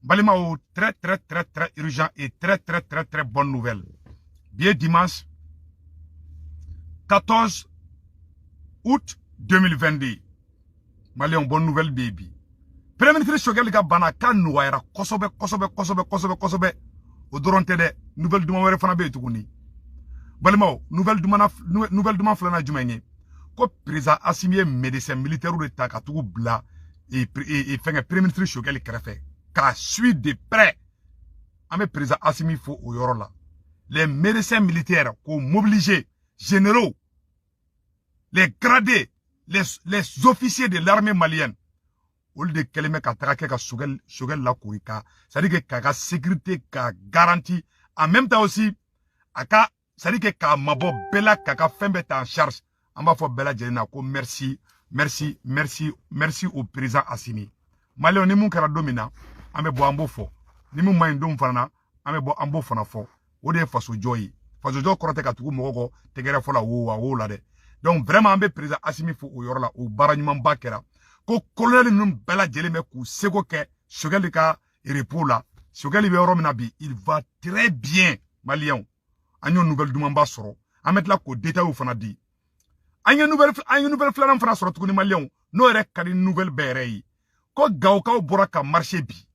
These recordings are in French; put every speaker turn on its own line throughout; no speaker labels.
Balima, très très très très urgent et très très très très bonne nouvelle. Bien dimanche 14 août 2022. Malien, bonne nouvelle baby. Premier ministre Choguel ka bana ka nouaira kosobe. O doronte de nouvelle duma wéré fana be tuguni. Balima, nouvelle duma flana jumenye. Ko président Assimi médecin militaire de ta ka tugu bla et fait premier ministre Choguel krefe. Ka suit de près. Ame président Assimi fo au yoro la. Les médecins militaires qu'on mobilisé, généraux, les gradés, les officiers de l'armée malienne, au lieu de keleme ka trake ka Choguel la kourika, c'est-à-dire que ka sécurité, ka garantie, en même temps aussi, c'est-à-dire que ka mabo bela ka fembe en charge, on va faire bela jelina ko merci au président Assimi. Malien ni moun kara domina, ame bo ambo fo, ni moun maïndom fana, ame bo ambo fana fo. O de faso joyi. Faso joyi korote ka tugu mogo tegere fola wo la de. Donc vraiment ambe président Assimi fo o yorola o baranyman bakera. Ko colonel num bela jeleme ku sego ke Choguel ka repos la. Choguel be yoromina bi, il va très bien malien. Agnon nouvelle dumamba soro. Amet la ko détail ou fana di. Agnon nouvelle flanam fana soro tugu ni malien. No ere kadi nouvelle berei. Ko gawka o boraka marché bi.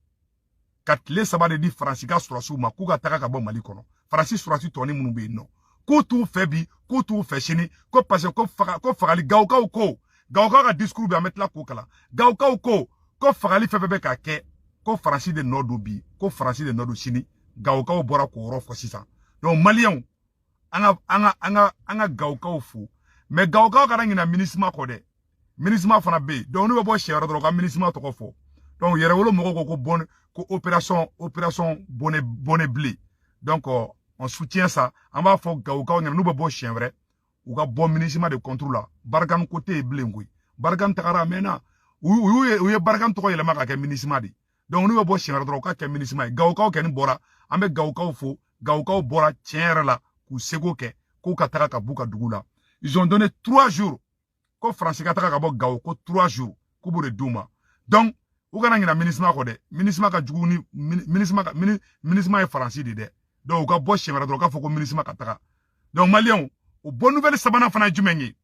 Kat le sabade di Fransika surasu ma kuga taka ka bon Mali kono. Francis surasu toni munu be no. Ko tu febi, ko tu feshini, ko passe ko fagali gawka ko. Gawka ka discours bi amet la ko kala. Gawka ko fagali febebe ka ke. Ko Francis de Nord bi, ko Francis de Nord chini. Gawka o bora ko ro fo sisan. Donc Malien anga gawka fu. Mais gawka ka ngina ministre ko de. Ministre fana be. Donc nous bo chere do ka ministre to ko fo. Donc yere wolo moko ko bonne ko opération bonnet blé. Donc on soutient ça. On va faire gawka on nous bo chien vrai. Ou ga bon ministre de contrôle là. Bargan côté blé ngui. Bargan takara mena. Ou bargan to ko yele maka ke ministre di. Donc nous bo chien vrai ka ministre gawka ko ni bora. Ambe gawka fo, gawka bora chien la ku sego ke ko kataka ka buka dugula. Ils ont donné 3 jours. Ko français kataka ka bo gawko 3 jours. Ku bure duma. Donc ou kana ngina ministre ko de ministre ka juguni ministre est français de donc ka bo chemera do ka foko ministre ka taka donc malien o bonne nouvelle sabana fana jumengi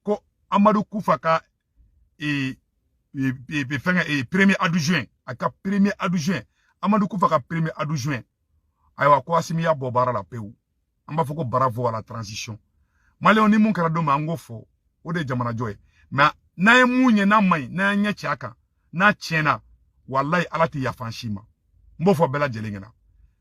ko Amadou Koufa ka premier adjoint aka premier adjoint Amadou Koufa ka premier adjoint aywa ko Assimi ya bobara la peu amba foko bravo à la transition malien ni mun kara do mango fo o de jamana joy mais na munye na mai na nya chiaka na tiena wallahi alati ya fanshima mbo fo bela jelengena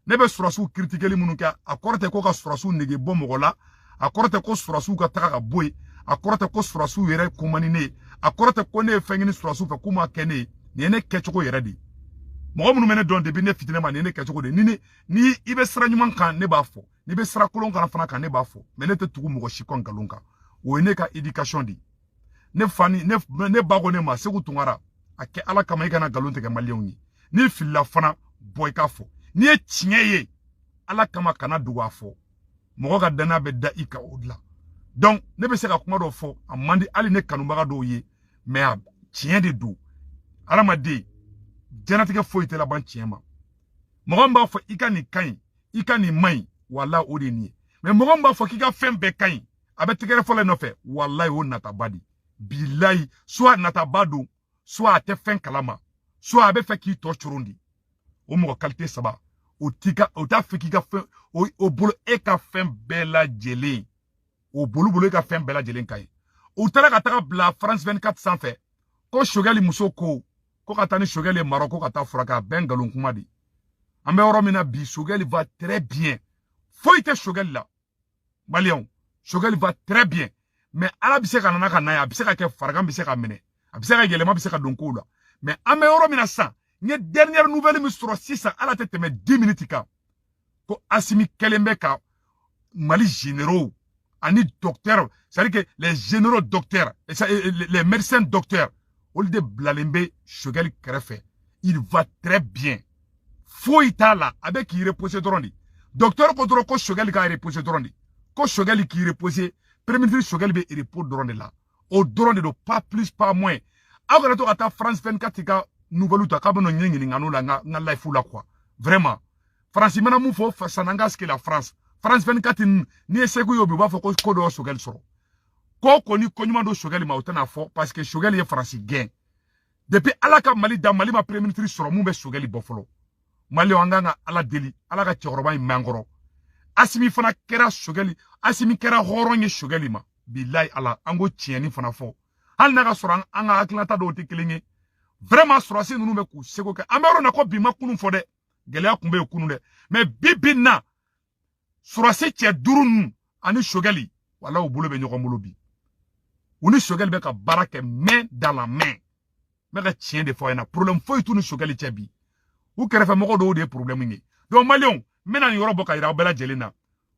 nebe surasu critiquer munu ka akorte ko ka surasu nege bomogola akorte ko surasu ka taka ka boy akorte ko surasu yere kumanine akorte ko ne fengini surasu fa kuma kene ne kechoko yere di mo munu mene don de bi ne fitine ma ne kechoko de ni ibe sra nyuman kan ne ba fo ni be sra kolon kan fana kan ne ba fo mene te tugu mo shikon galunka o ne ka education di ne fani ne bago ne ma segu tungara ake ala kama ikana galon tege malien ni filla fana boy ka fo ni e tinyeye ala kama kana duwa fo mogo ka dana be da ika odla donc ne be se ka kuma do fo amandi ali ne kanu baga do ye mais tien de do ala ma de janatike fo itela ban tiema mogo mba fo ikani kain ikani mai wala odi ni mais mogo mba fo kika fembe kain abe tikere fo le no fe wallahi o nata badi billahi soit nata badu soit à te fin kalama, soit avec fait qui torche churundi. Au mo qualité saba, au ta fait qui ka fin, au boulot et ka fin bella jelé. Au boulot et ka fin bella jelé kai. Au tala ka bla France 24 sans fait. Ko Choguel muso ko katani Choguel Maroko kata fraka bengalon kumadi. Ambe oromina bi Choguel va très bien. Faut ite Choguel là. Malien, Choguel va très bien. Mais ala bise ka nana ka na ya bise ka ke faragam bise ka mene. Abisaka gelema bisaka donko la mais ame euro mina sa nye dernière nouvelle mi soro 6 à la tête mais 10 minutes ka ko Assimi kelembe ka Mali généraux ani docteur c'est-à-dire que les généraux docteurs les médecins docteurs au lieu de blalembe Choguel krefe il va très bien faut itala avec qui reposer drondi docteur ko dro ko Choguel ka reposer drondi ko Choguel qui reposer premier ministre Choguel be repos drondi là au drone de pas plus pas moins. Alors que tu as France 24 tika nouvelle ta ka bono nyengi ngano la nga life la quoi vraiment France mana mu fo sananga ce que la France 24 ni esegu yo bi ba fo ko do Choguel soro ko ni konyuma do Choguel ma utana fo parce que Choguel est France gain depuis alaka Mali da Mali ma premier ministre soro mu be Choguel bofolo Mali wanganga ala deli ala ka choroba mangoro Asimi fana kera Choguel Asimi kera horonye Choguel ma billahi ala ango tieni fana fo hal naga soro anga aklata do te kelinge vraiment sorasi nunu be ku seko ke amero na ko bima kunu fo de gele kumbe kunu de mais bibina sorasi tie durun ani Choguel wala o bolo be nyoko molo bi uni Choguel be ka barake main dans la main mais ka tien de fo na problème fo itu ni Choguel tie bi ou kere fa moko do de problème ngi donc malion mena yoro boka ira bela jelina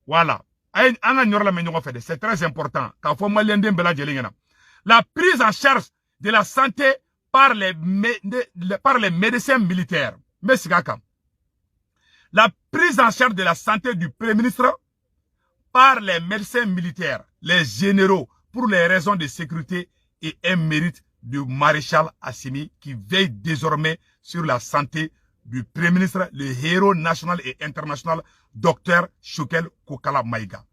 voilà ay anga nyoro la menyo fait c'est très important ka fo malien de bela jelina la prise en charge de la santé par les médecins militaires mais sigaka la prise en charge de la santé du premier ministre par les médecins militaires les généraux pour les raisons de sécurité et un mérite du maréchal Assimi qui veille désormais sur la santé du Premier ministre, le héros national et international, Dr Choguel Kokala Maïga.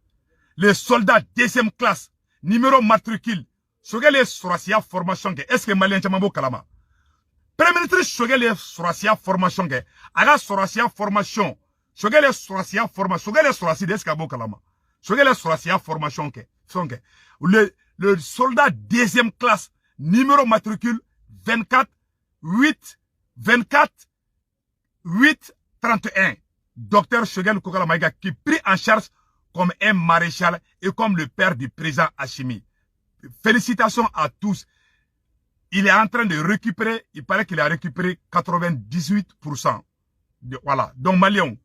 Les soldats deuxième classe, numéro matricule, Choguel est Sorasia formation. Est-ce que Malien Chamambo Kalama? Premier ministre Choguel est Sorasia formation. Aga Sorasia formation. Choguel est Sorasia formation. Choguel est Sorasia est-ce que Kalama? Choguel est Sorasia formation. Le soldat deuxième classe, numéro matricule 24 8 24 8 31. Docteur Choguel Kokala Maïga qui prit en charge comme un maréchal et comme le père du président Assimi. Félicitations à tous. Il est en train de récupérer, il paraît qu'il a récupéré 98%. Voilà. Donc, Malion,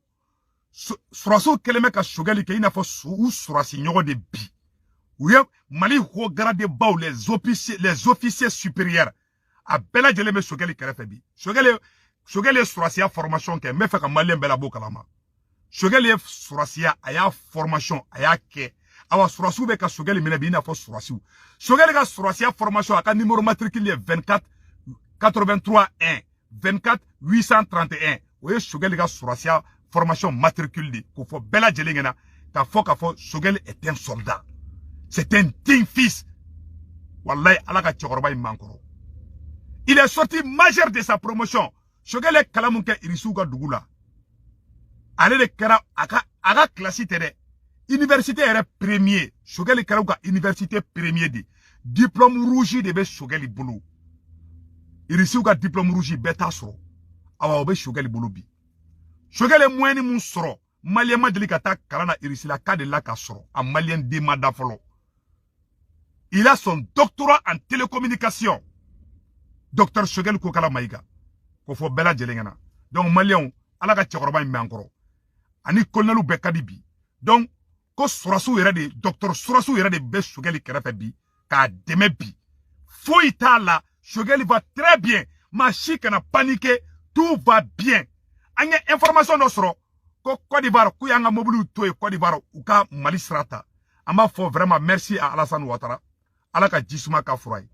Soraso Kelemeka Choguel qui n'a pas sous Sorasi de bi. Oui, Mali regarde les officiers supérieurs. A Bela Djeleme Choguel qui a fait bi. Choguel est Sorasia formation qui me fait que Malien Bela Bokalama. Choguel est Sorasia aya formation aya ke. Awa Sorasu be ka Choguel menebi na fo Sorasu. Choguel ka Sorasia formation aka numéro matricule 24 83 1 24 831. Oye Choguel ka Sorasia formation matricule di ko fo Bela Djelengena ka fo Choguel est un soldat. C'est un digne fils. Wallahi alaka chokoroba imankoro. Il est sorti majeur de sa promotion. Choguel est kalamunke irisuga dugula. Ale de kera aga classe tere. Université est premier. Choguel est kera université premier di. Diplôme rouge de be Choguel bulu. Irisuga diplôme rouge beta soro. Awa obe Choguel bulu bi. Choguel est moyen mun soro. Malien madeli kata kalana irisila kade la ka soro. A malien de madafolo. Il a son doctorat en télécommunication. Docteur Choguel Kokala Maïga. Kofo Bela Djelengena. Donc, Malion, Alaga Tchokoroba Mbankoro. Ani Kolonelu Bekadibi. Donc, ko Sorasu ira de, Docteur Sorasu ira de Be Choguel Kerefe ka deme bi. Fouita la, Choguel va très bien. Machi kana paniqué, tout va bien. Anye information nosro, ko Côte d'Ivoire, Kouyanga Mobulu Toye Côte d'Ivoire, ou ka Mali Srata. Ama faut vraiment merci à Alassane Ouattara. Alaka Jisuma Kafouaï.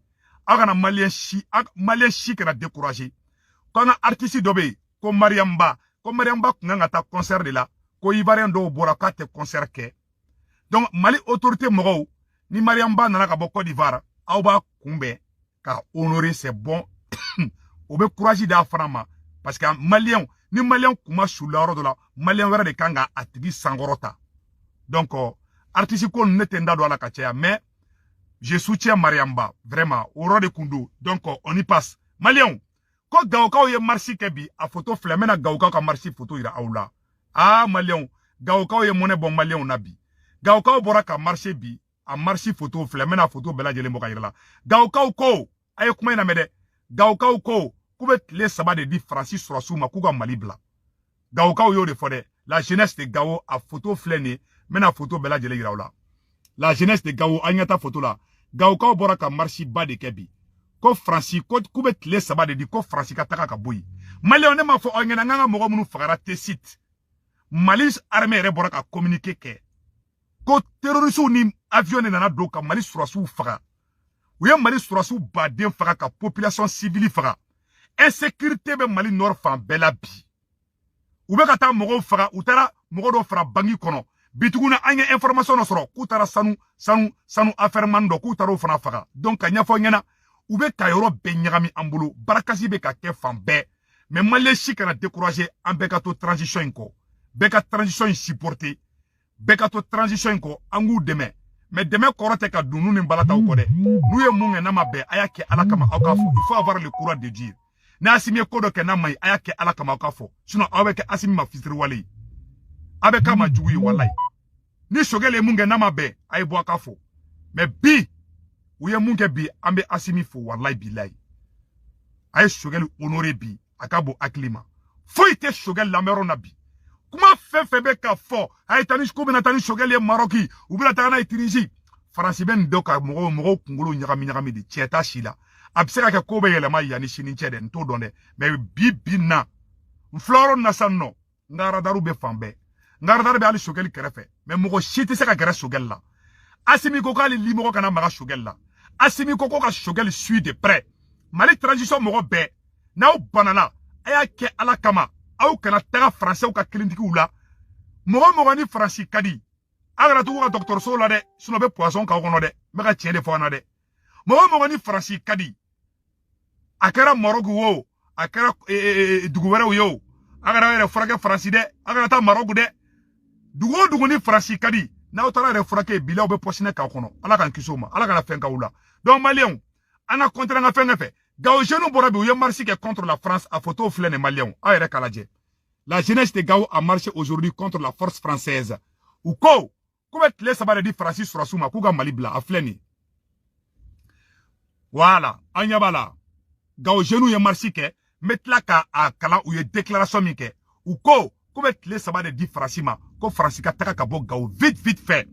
Agana Malien chi kena découragé. Quand un artiste dobe, comme Mariamba n'a ta concert de là, ko Ivoirien do bora ka te concert ke. Donc Mali autorité moro ni Mariamba nana ka Côte d'Ivoire, auba kumbe ka honorer c'est bon. Obe courage da franama parce que Malien ni Malien kuma shularo de la Malien wera de kanga atigi sangorota. Donc artiste ko netenda do ala katia mais je soutiens Mariamba, vraiment, au roi de Koundou. Donc, on y passe. Malien, quand Gaoka ou marché kebi, a photo flamena Gaoka ka marché photo ira aoula. Ah, Malien, Gaoka ou monnaie bon Malien nabi. Gaoka ou bora ka marché bi, a marché photo flamena photo bela jele moka ira la. Gaoka ou ko, ayo kuma ina mede. Gaoka ou ko, koubet les sabats de di Francis Sorasouma kouga malibla. Gaoka ou yo de fode, la jeunesse de Gao a photo flene, mena photo bela jele ira aoula. La jeunesse de Gao a ta photo là. Gaoka bora ka marchi ba de kebi. Ko Franci ko kubet le saba de di ko Franci ka taka ka boyi. Mali on ma fo ongena nganga mogo munu fagara te site. Mali armée re bora ka communiquer ke. Ko terroriste ni avion nana do ka Mali surasu faga. Ouye Mali surasu ba den faga ka population civile faga. insécurité be Mali Nord fan bela bi. Ou be kata mogo faga, ou tara mogo do fra bangi kono. Bituguna anye information no soro, ku tara sanu affaire mando, ku taro fana faga. Donc kanya fo nyana, ou be kayoro be nyagami ambulu, barakasi be ka ke fan be. Mais Mali si kana décourager en bekato transition inko. Beka transition supporter. Bekato transition inko, angu deme. Mais demain, korote ka dunu ni balata ou kode. Nous ye munge nama be, ayake alakama aukafo. Il faut avoir le courage de dire. Na asimi kodo ke nama ayake alakama aukafo. Sinon, aweke asimi ma fitri wali. Abeka ma jugi walai. Ni shogele munge nama be, ayebo akafo. Mais bi, ouye munge bi, ambe asimi fo walai bilai. Aye shogele honore bi, akabo aklima. Faut ite shogele lamero na bi. Comment fait ka fo ay tani shkobe na tani shogel ye Maroki ou bila tana itiniji France ben doka mogo kungulu nyagami di cheta shila abseka ka kobe yele ma yani shini chede nto donde mais bibina floro na sanno ngara daru be fambe ngara daru be ali shogel kerefe mais mogo shiti se ka gere shogel la asimi ko kali limo kana maga shogel la asimi ko ka shogel suit de près Mali transition mogo be na banana aya ke ala kama aw kana taga français ou ka clinique ou la mogo ni français kadi agara tu ka docteur so la de sino be poisson ka kono de me ka tiende fo na de mogo ni français kadi akara morogu wo akara duguwere yo agara re frake français de agara ta morogu de dugu ni français kadi na otara re frake bila be posine ka kono ala kan kisoma ala kana fenka ula donc malien ana contre nga fenga Gao jeune borabi ou marché contre la France à photo flène malien. Aïe kaladje. La jeunesse de Gao a marché aujourd'hui contre la force française. Ou ko, comment les sabare di Francis Rassouma kuga malibla a flène. Voilà, anyabala. Gao jeune ou marché ke metla ka a kala ou déclaration mike. Ou ko, comment les sabare di Francima ko Francika taka kabo Gao vite fait.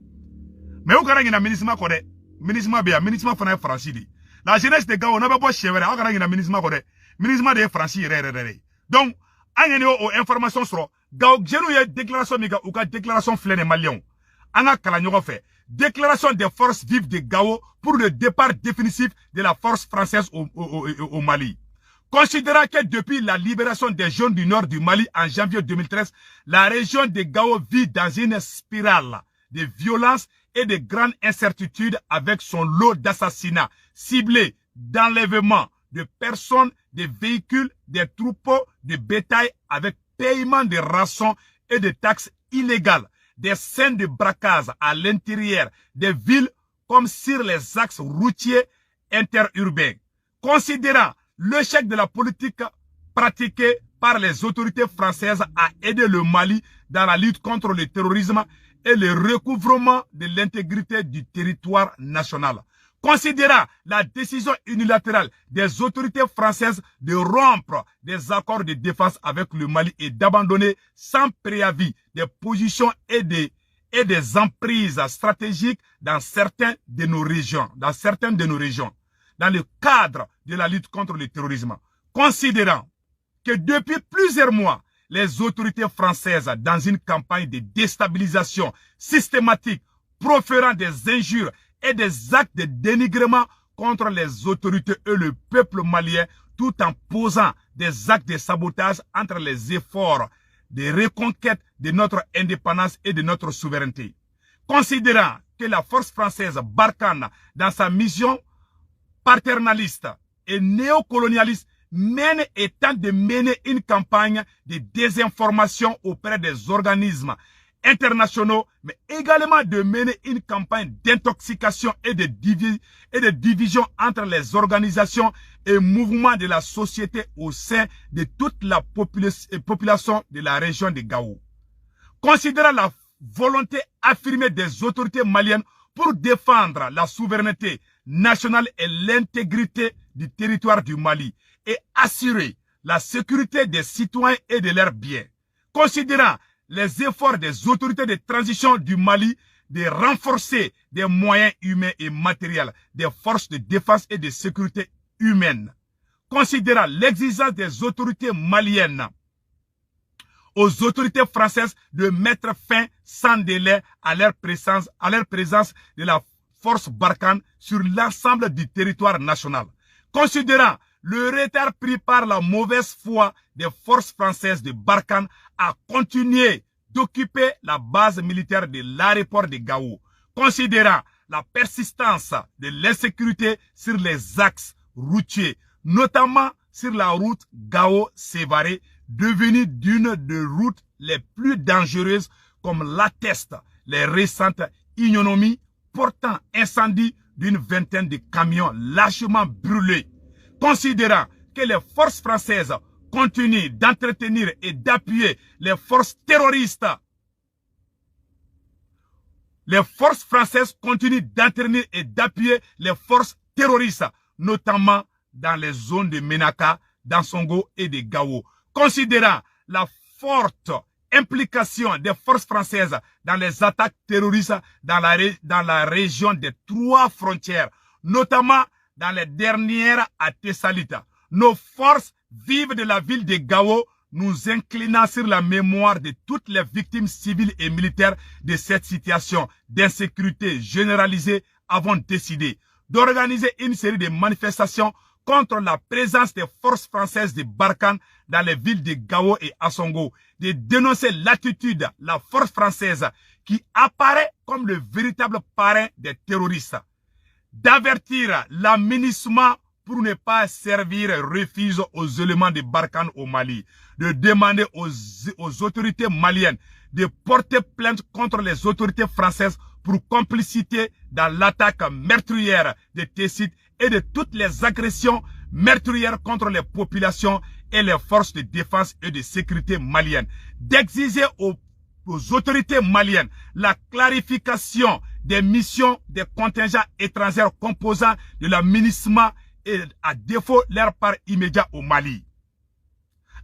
Mais ou kana ngina ministre kode, ministre bia, ministre fana Francidi. La jeunesse de Gao n'a pas beau chevere, a kana ngina ministre kode. Ministre de Francis re. Donc, angeni o information sur Gao jeune ou déclaration mika ou ka déclaration flène malien. Anga kala nyogo fait. Déclaration des forces vives de Gao pour le départ définitif de la force française au Mali. Considérant que depuis la libération des jeunes du nord du Mali en janvier 2013, la région de Gao vit dans une spirale de violence et de grandes incertitudes avec son lot d'assassinats ciblés, d'enlèvements de personnes, de véhicules, des troupeaux, de bétail avec paiement de rançons et de taxes illégales, des scènes de braquage à l'intérieur des villes comme sur les axes routiers interurbains. Considérant l'échec de la politique pratiquée par les autorités françaises à aider le Mali dans la lutte contre le terrorisme et le recouvrement de l'intégrité du territoire national. Considérant la décision unilatérale des autorités françaises de rompre des accords de défense avec le Mali et d'abandonner sans préavis des positions et des emprises stratégiques dans certaines de nos régions, dans le cadre de la lutte contre le terrorisme. Considérant que depuis plusieurs mois, les autorités françaises, dans une campagne de déstabilisation systématique, proférant des injures et des actes de dénigrement contre les autorités et le peuple malien, tout en posant des actes de sabotage entre les efforts de reconquête de notre indépendance et de notre souveraineté. Considérant que la force française Barkhane, dans sa mission paternaliste et néocolonialiste, tente de mener une campagne de désinformation auprès des organismes internationaux, mais également de mener une campagne d'intoxication et de division entre les organisations et mouvements de la société au sein de toute la population de la région de Gao. Considérant la volonté affirmée des autorités maliennes pour défendre la souveraineté nationale et l'intégrité du territoire du Mali et assurer la sécurité des citoyens et de leurs biens. Considérant les efforts des autorités de transition du Mali de renforcer des moyens humains et matériels des forces de défense et de sécurité humaine. Considérant l'exigence des autorités maliennes aux autorités françaises de mettre fin sans délai à leur présence de la force Barkhane sur l'ensemble du territoire national. Considérant le retard pris par la mauvaise foi des forces françaises de Barkhane a continué d'occuper la base militaire de l'aéroport de Gao, considérant la persistance de l'insécurité sur les axes routiers, notamment sur la route Gao-Sévaré, devenue d'une des routes les plus dangereuses, comme l'attestent les récentes ignominies portant incendie d'une vingtaine de camions largement brûlés. Considérant que les forces françaises continuent d'entretenir et d'appuyer les forces terroristes, les forces françaises continuent d'entraîner et d'appuyer les forces terroristes, notamment dans les zones de Menaka, d'Ansongo et de Gao. Considérant la forte implication des forces françaises dans les attaques terroristes dans la région des 3 frontières, notamment dans les dernières à Tessalita, nos forces vivent de la ville de Gao, nous inclinant sur la mémoire de toutes les victimes civiles et militaires de cette situation d'insécurité généralisée, avons décidé d'organiser une série de manifestations contre la présence des forces françaises de Barkhane dans les villes de Gao et Assongo, de dénoncer l'attitude, la force française qui apparaît comme le véritable parrain des terroristes, d'avertir l'aménagement pour ne pas servir refuge aux éléments de Barkhane au Mali, de demander aux autorités maliennes de porter plainte contre les autorités françaises pour complicité dans l'attaque meurtrière de Tessit et de toutes les agressions meurtrières contre les populations et les forces de défense et de sécurité maliennes, d'exiger aux autorités maliennes la clarification des missions des contingents étrangers composant de l'aménagement et à défaut leur part immédiat au Mali.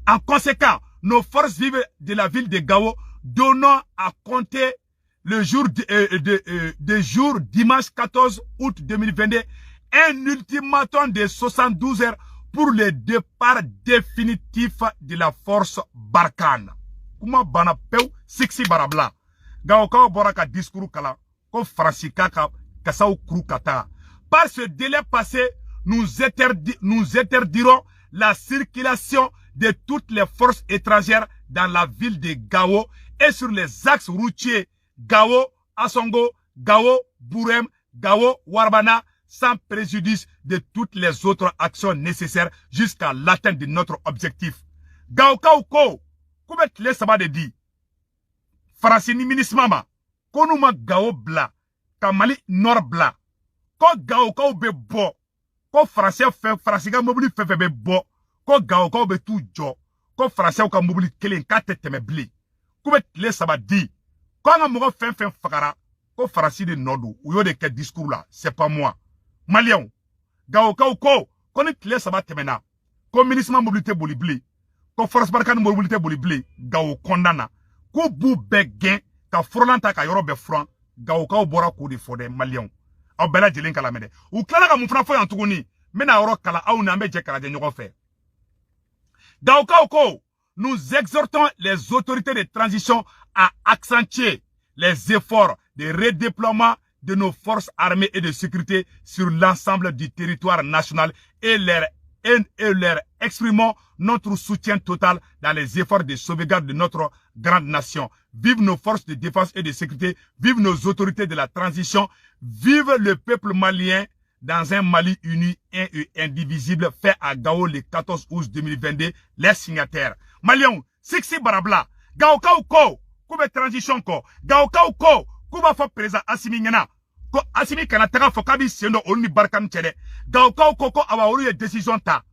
En conséquence, nos forces vives de la ville de Gao donnant à compter le jour dimanche 14 août 2022 un ultimatum de 72 heures pour le départ définitif de la force Barkhane. Kuma bana peu siksi barabla. Gao Kao Boraka discours kala ko Fransika kasaw kru kata. Par ce délai passé, nous interdirons la circulation de toutes les forces étrangères dans la ville de Gao et sur les axes routiers Gao, Assongo, Gao, Bourem, Gao, Warbana, sans préjudice de toutes les autres actions nécessaires jusqu'à l'atteinte de notre objectif. Gao Kao Ko, koubet le sabade di, Francini Minismama, konuma Gao bla, Kamali Nord bla, ko Gao Kao be bo, ko Français fait, Franciga mobili fait be bo, ko Gao Kao be tout jo, ko Français ka mobili kelen kate teme bli, koubet le sabade di, quand on m'a fait fakara, ko Francis de Nordou, ou yo de quel discours là, c'est pas moi. Malien, Gao Kao Ko, qu'on est clair sabat temena, ko ministre mobilité bolibli, ko force Barkhane mobilité bolibli, Gao condamna, ko bou beggen, ka frolanta ka yoro be franc, Gao Kao bora ko de fode Malien. Au bela jelen kala mede. Ou kala ka moufra fo yantuguni, mena yoro kala au na meje kala de nyoko fe. Gao Kao Ko, nous exhortons les autorités de transition à accentuer les efforts de redéploiement de nos forces armées et de sécurité sur l'ensemble du territoire national et leur exprimons notre soutien total dans les efforts de sauvegarde de notre grande nation. Vive nos forces de défense et de sécurité, vive nos autorités de la transition, vive le peuple malien dans un Mali uni et indivisible fait à Gao le 14 août 2022, les signataires. Maliens, Siksi Barabla, Gao Kao Ko, Koube transition ko, Gao Kao Ko, Kouba fa président Assimi Ngena, ko Assimi Kanataka Fokabi Sendo Olni Barkhane Tchede, Gao Kao Ko ko awa olu ye décision ta,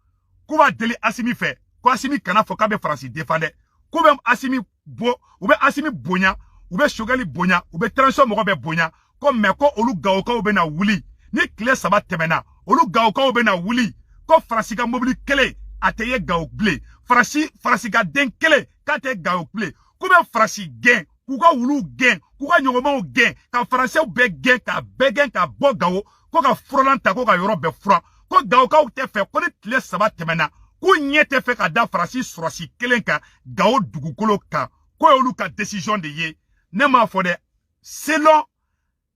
Kouba deli Assimi fait, ko Assimi Kana Fokabe Francis défendait, Koube Assimi Bo, oube Assimi Bonya, oube Shogali Bonya, oube transition Mogobe Bonya, ko meko olu Gao Kao be na wuli, ni kle sabat temena, olu Gao Kao be na wuli, ko Fransika mobili kele, ateye Gao ble, Fransika den kele, kate Gao ble, koube Fransi gen, kouka wulu gen, kouka nyongomon gen, ka Fransais be gen, ka begen, ka bo Gao, ko ka frolanta, ko ka yoro be fran, ko Gao Kao te fe, ko ni kle sabat temena, ko nye te fe ka da Fransi surasi kelen ka, Gao dugukolo ka, ko yolu ka décision de ye, ne ma fode, selon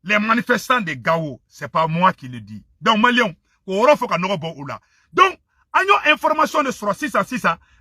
les manifestants de Gao, c'est pas moi qui le dis. Donc, Malion, donc, Agno information de sur 6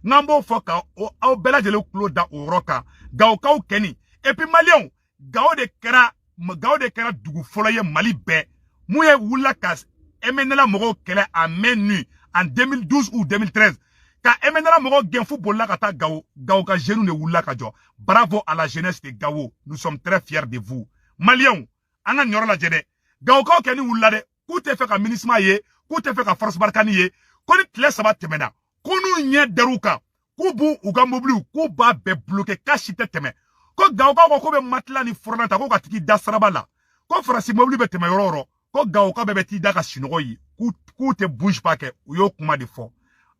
ngambo foka au bela de le da au roka gao kao keni et puis malion gao de kera dugu foloye Mali be mouye wula kas emenela mogo kele à menu en 2012 ou 2013 ka emenela mogo gen football la kata gao ka jeune ne wula ka jo. Bravo à la jeunesse de Gao, nous sommes très fiers de vous malion anga nyoro la jede gao kao keni wula de ku te fe ka ministre ye ku te fe ka force barkani ye ko ni tile saba tɛmɛna ko n'u ɲɛ dar'u kan k'u b'u u ka mobiliw k'u b'a bɛɛ bloqué k'a si tɛ tɛmɛ ko Gawoka ko bɛ matela ni furana ta ko ka tigi da saraba la ko Faransi mobili bɛ tɛmɛ yɔrɔ yɔrɔ ko Gawoka bɛɛ bɛ t'i da ka sinɔgɔ ye k'u tɛ bouge pas kɛ u y'o kuma de fɔ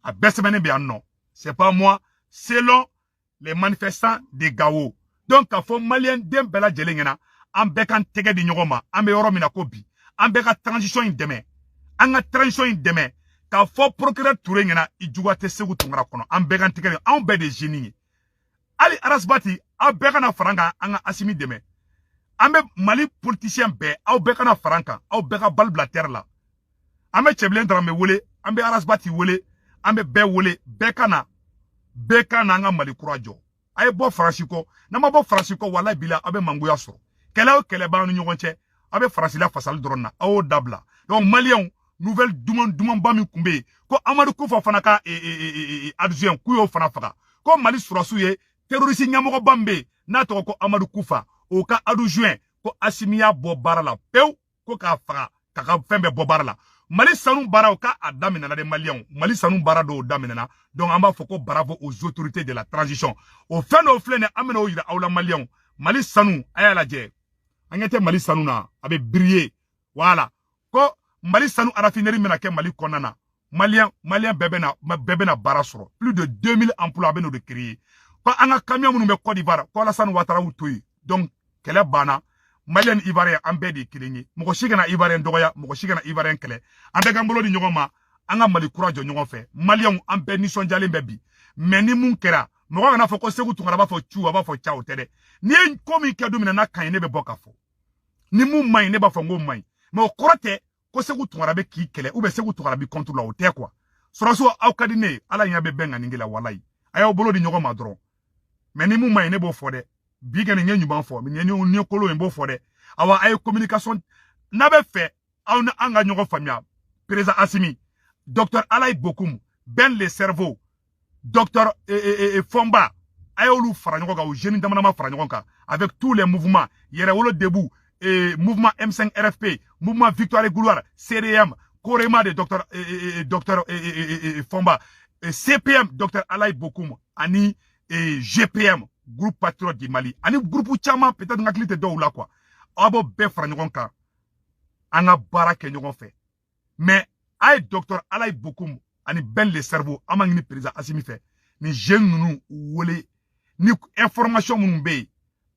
a bɛɛ sɛbɛnnen bɛ yan nɔ c'est pas moi selon les manifestants de Gao donc k'a fɔ malien den bɛɛ lajɛlen ɲɛna an bɛɛ kan tɛgɛ di ɲɔgɔn ma an bɛ yɔrɔ min na ko bi an bɛɛ ka transition in dɛmɛ an ka transition in dɛmɛ k'a fɔ procureur Touré ɲɛna i juguya tɛ Segu Tunkara kɔnɔ an bɛɛ kan tigɛ anw bɛɛ de jeunes ye hali Arasbati aw bɛɛ kana fara an kan an ka Asimi dɛmɛ an bɛ Mali politicien bɛɛ aw bɛɛ kana fara an kan aw bɛɛ ka bal bila terre la an bɛ Cɛbilen Daramɛ wele an bɛ Arasbati wele an bɛ bɛɛ wele bɛɛ kana an ka Mali kura jɔ a ye bɔ Faransi kɔ n'an ma bɔ Faransi kɔ walahi bila aw bɛ mangoya sɔrɔ kɛlɛ o kɛlɛ b'an ni ɲɔgɔn cɛ aw bɛ Faransi la fasali dɔrɔn na aw y'o dabila donc Maliens nouvelle duman ba min kun be ko Amadou Koufa fana ka adjoint ku yo fana faga ko Mali surasiw ye terroriste ɲamɔgɔ ba min be n'a tɔgɔ ko Amadou Koufa o ka adjoint ko Asimiya bɔ baara la pew ko k'a faga ka ka fɛn bɛɛ bɔ baara la Mali sanu baaraw ka a daminɛna de Maliens Mali sanu baara dɔw daminɛna donc an b'a fɔ ko bravo aux autorités de la transition o fɛn dɔw filɛ nin an bɛna o yira aw la Maliens Mali sanu a y'a lajɛ an ɲɛ tɛ Mali sanu na a bɛ briller voilà ko Mali sanu raffinerie mena ke Mali konana Malien bɛɛ bɛna baara sɔrɔ plus de 2000 emplois bɛna de créer ko an ka camion minnu bɛ Côte d'Ivoire ko Alassane Ouattara to yi donc kɛlɛ banna Malien Ivoirien an bɛɛ de kelen ye mɔgɔ si kana Ivoirien dɔgɔya mɔgɔ si kana Ivoirien kɛlɛ an bɛɛ kan bolo di ɲɔgɔn ma an ka Mali kura jɔ ɲɔgɔn fɛ Maliens an bɛɛ nisɔndiyalen bɛ bi mais ni mun kɛra mɔgɔ kana fɔ ko Segu Tunkara b'a fɔ cu a b'a fɔ ca o tɛ dɛ ni ye ko min kɛ don min na n'a kaɲi ne bɛ bɔ ka fɔ ni mun maɲi ne b'a fɔ n ko maɲi mais o kɔrɔ tɛ ko Segu Tunkara bɛ k'i kɛlɛ ou bien Segu Tunkara bɛ contre la o tɛ quoi sɔrɔsiw aw ka di ne ye ala ɲɛ bɛ bɛn ŋaninge la walayi a y'aw bolo di ɲɔgɔn ma dɔrɔn mais ni mun maɲi ne b'o fɔ dɛ bi kɔni n ye ɲuman fɔ ni kolo in b'o fɔ dɛ awa a ye communication n'a bɛ fɛ aw ni an ka ɲɔgɔn faamuya président Assimi docteur Alayi Bokoum Ben le cerveau docteur Fomba a y'olu fara ɲɔgɔn kan o jeunes damadama fara ɲɔgɔn kan avec tous les mouvements Yɛrɛwolo debout mouvement M5 RFP mouvement Victoire et Gloire CDM Korema de docteur Fomba CPM docteur Alayi Bokoum ani GPM groupe patriote du Mali ani groupe caman peut-être ngakili tɛ dɔw la quoi aw b'o bɛɛ fara ɲɔgɔn kan an ka baara kɛ ɲɔgɔn fɛ mais a ye docteur Alayi Bokoum ani Ben le cerveau an ma ɲini président Assimi fɛ ni jeunes ninnu wele ni information minnu bɛ yen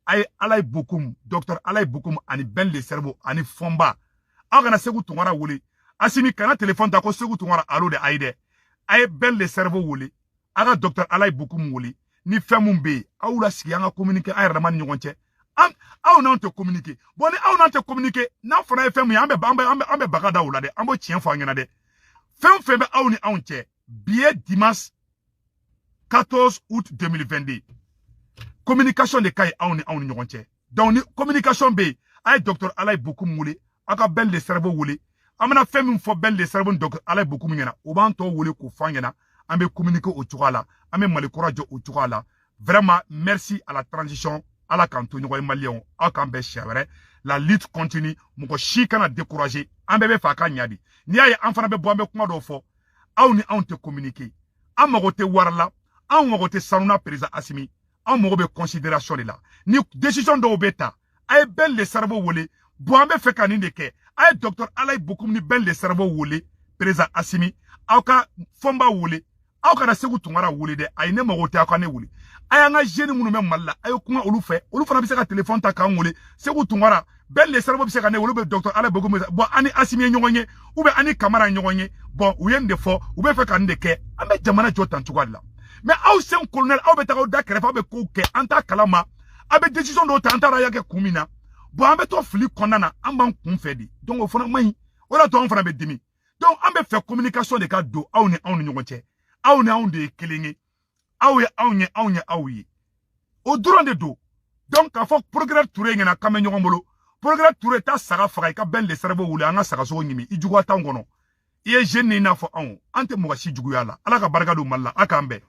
a ye Alayi Bokoum docteur Alayi Bokoum ani Ben le cerveau ani Fomba aw kana Segu Tunkara wele Assimi kana téléphone ta ko Segu Tunkara alo de ayi dɛ a ye Ben le cerveau wele a ka docteur Alayi Bokoum wele ni fɛn mun bɛ yen aw la sigi an ka communiquer an yɛrɛ dama ni ɲɔgɔn cɛ aw n'anw tɛ communiquer bon ni aw n'anw tɛ communiquer n'a fɔra ye fɛn min ye an bɛ baga da o la dɛ an b'o tiɲɛ fɔ an ɲɛna dɛ fɛn fɛn bɛ aw ni anw cɛ bi ye dimanche 14 août 2022 communication de ka ɲi aw ni ɲɔgɔn cɛ donc ni communication bɛ yen a ye docteur Alayi Bokoum wele aw ka Ben le cerveau wele an bɛna fɛn min fɔ Ben le cerveau ni docteur Alayi Bokoum ɲɛna o b'an tɔw wele k'o fɔ an ɲɛna an bɛ communiquer o cogoya la an bɛ Mali kura jɔ o cogoya la vraiment merci à la transition ala k'an to ɲɔgɔn ye Maliens aw k'an bɛɛ siɲɛ wɛrɛ la lutte continue mɔgɔ si kana décourager an bɛɛ bɛ fɛ a ka ɲa de n'i y'a ye an fana bɛ bɔ an bɛ kuma dɔw fɔ aw ni anw tɛ communiquer an mago tɛ wari la an mago tɛ sanu na président Assimi an mago bɛ considération de la ni décision dɔw bɛ ta a ye Ben le cerveau wele bon an bɛ fɛ ka nin de kɛ a ye docteur Alayi Bokoum ni Ben le cerveau wele président Assimi aw ka Fomba wele aw kana Segu Tunkara wele dɛ a ye ne mago tɛ aw ka ne wele a y'an ka jeunes minnu bɛ Mali la a ye kuma olu fɛ olu fana bɛ se ka téléphone ta k'an wele Segu Tunkara Ben le cerveau bɛ se ka ne wele bɛ docteur Alayi Bokoum bon ani Assimi ye ɲɔgɔn ye ou bien ani Kamara ye ɲɔgɔn ye bon u ye nin de fɔ u bɛ fɛ ka nin de kɛ an bɛ jamana jɔ tan cogoya de la mais aw sen colonel aw bɛ taga aw da kɛrɛfɛ aw bɛ kow kɛ an t'a kalama aw bɛ décision dɔw ta an t'a dɔn a y'a kɛ kun min na bon an bɛ to fili kɔnɔna na an b'an kun fɛ de donc o fana man ɲi o de y'a to anw fana bɛ dimi Donc an bɛ fɛ communication de ka don aw ni ɲɔgɔn cɛ. Aw ni anw de ye kelen ye. Aw ye anw ye, anw ye aw ye. O dɔrɔn de don. Donc k'a fɔ Progrès Touré ɲɛna k'an bɛ ɲɔgɔn bolo. Progrès Touré ta saga faga i ka bɛn le cerveau wuli an ka sagasogo ɲimi i juguya t'anw kɔnɔ. I ye jeune i n'a fɔ anw. An tɛ mɔgɔ si juguya la. Ala ka barika don Mali la. A k'an bɛn.